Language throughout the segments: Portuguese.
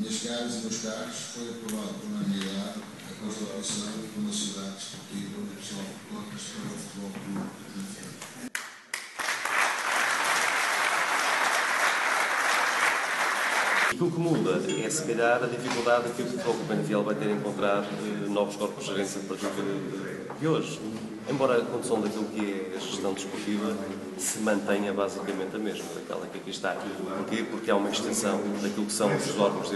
Minhas caras e meus caros, foi aprovado por unanimidade a constituição de uma sociedade desportiva do pessoal de Cocas para o Futebol Clube Benfica. Aquilo que muda é, se calhar, a dificuldade que o Futebol Clube Benfica vai ter em encontrar novos corpos de gerência a partir de hoje. Embora a condução daquilo que é a gestão desportiva se mantenha basicamente a mesma, daquela que aqui está. Porquê? Porque há uma extensão daquilo que são os órgãos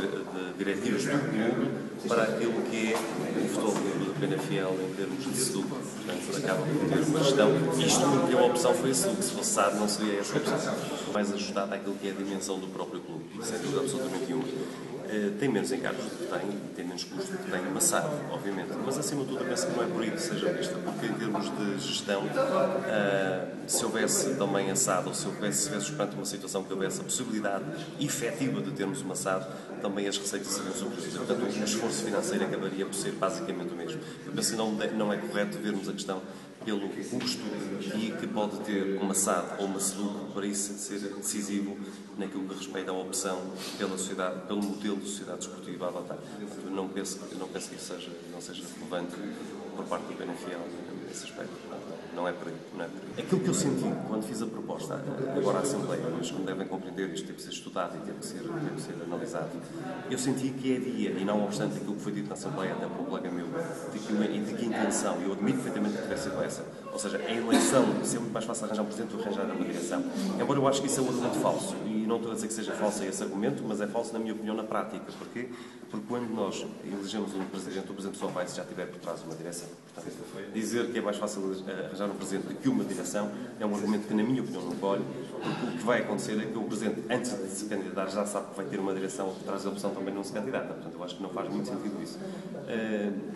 diretivos do clube para aquilo que é o Futebol Clube de Penafiel em termos de SEDUC. Portanto, acaba por ter uma gestão. Isto porque a opção foi a SEDUC. Se fosse SAD, não seria essa a opção. Mais ajustada àquilo que é a dimensão do próprio clube. Sem dúvida absolutamente nenhuma. Tem menos encargos do que tem menos custo do que tem uma SAD, obviamente. Mas, acima de tudo, eu penso que não é por aí que seja vista, porque em termos de gestão, se houvesse também a SAD, ou se estivéssemos perante uma situação que houvesse a possibilidade efetiva de termos uma SAD, também as receitas seriam superiores. Portanto, o esforço financeiro acabaria por ser basicamente o mesmo. Eu penso que não é correto vermos a questão pelo custo e que pode ter uma SAD ou uma SEDUC para isso ser decisivo naquilo que respeita à opção pela sociedade, pelo modelo de sociedade desportiva a adotar. Portanto, não penso que isso não seja relevante por parte do Penafiel nesse aspecto. Não é por aí. Aquilo que eu senti quando fiz a proposta, agora à Assembleia, mas como devem compreender, isto teve que ser estudado e teve que ser analisado, eu senti que é dia, e não obstante aquilo que foi dito na Assembleia, até por um colega meu, de que a intenção, eu admito perfeitamente que tivesse sido essa, ou seja, a eleição, ser muito mais fácil arranjar um presidente do que arranjar uma direção. Embora eu acho que isso é um argumento falso, e não estou a dizer que seja falso esse argumento, mas é falso na minha opinião na prática. Porquê? Porque quando nós elegemos um presidente, o presidente só vai se já tiver por trás uma direção. Portanto, dizer que é mais fácil arranjar um presidente do que uma direção é um argumento que, na minha opinião, não colhe, porque o que vai acontecer é que o presidente, antes de se candidatar, já sabe que vai ter uma direção por trás da opção também não se candidata. Portanto, eu acho que não faz muito sentido isso.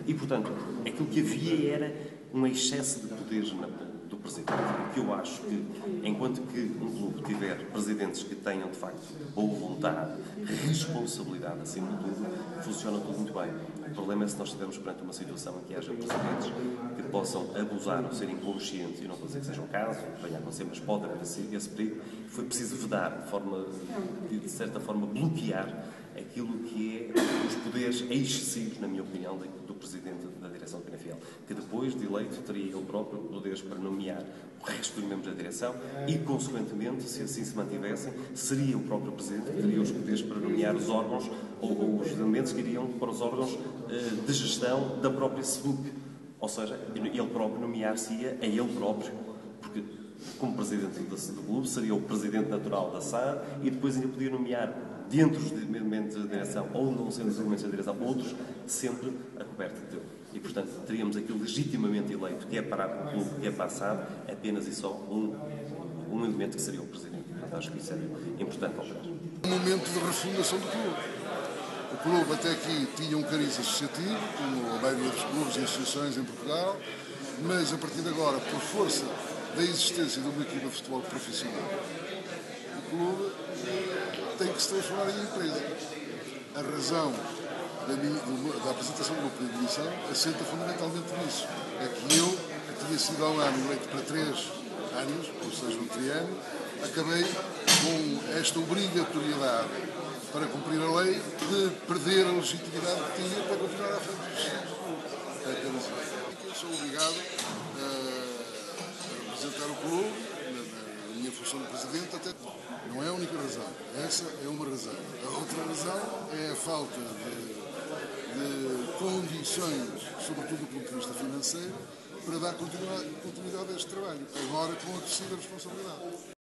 E, portanto, aquilo que havia era um excesso de poderes do presidente. O que eu acho que, enquanto que um clube tiver presidentes que tenham, de facto, boa vontade, responsabilidade, acima de tudo, funciona tudo muito bem. O problema é se nós estivermos perante uma situação em que haja presidentes que possam abusar ou ser inconscientes, e não estou a dizer que seja o caso, venha a acontecer, mas pode haver esse perigo. Foi preciso vedar, de certa forma, bloquear aquilo que é os poderes excessivos, na minha opinião, do presidente da direção do Penafiel, que depois de eleito teria ele próprio poderes para nomear o resto dos membros da direção e, consequentemente, se assim se mantivessem, seria o próprio presidente que teria os poderes para nomear os órgãos ou os elementos que iriam para os órgãos de gestão da própria SEDUC. Ou seja, ele próprio nomear-se-ia a ele próprio, porque como presidente do clube seria o presidente natural da SAD e depois ainda podia nomear dentro dos elementos da direção ou não sendo os elementos da direção, outros sempre a coberta dele. E, portanto, teríamos aqui legitimamente eleito, que é para o clube, que é para a SAD, apenas e só um elemento que seria o presidente. Portanto, acho que isso é importante alterar. Um momento de refundação do clube. O clube até aqui tinha um cariz associativo, como a maioria dos clubes e instituições em Portugal, mas a partir de agora, por força da existência de uma equipa de futebol profissional, o clube tem que se transformar em empresa. A razão da apresentação do meu pedido de demissão assenta fundamentalmente nisso. É que eu, que tinha sido há um ano eleito para 3 anos, ou seja, um triênio, acabei com esta obrigatoriedade para cumprir a lei de perder a legitimidade que tinha para continuar à frente dos sistemas do clube. Eu sou obrigado a representar o clube na minha função de presidente, até não é a única razão. Essa é uma razão. A outra razão é a falta de condições, sobretudo do ponto de vista financeiro, para dar continuidade a este trabalho, agora com acrescida responsabilidade.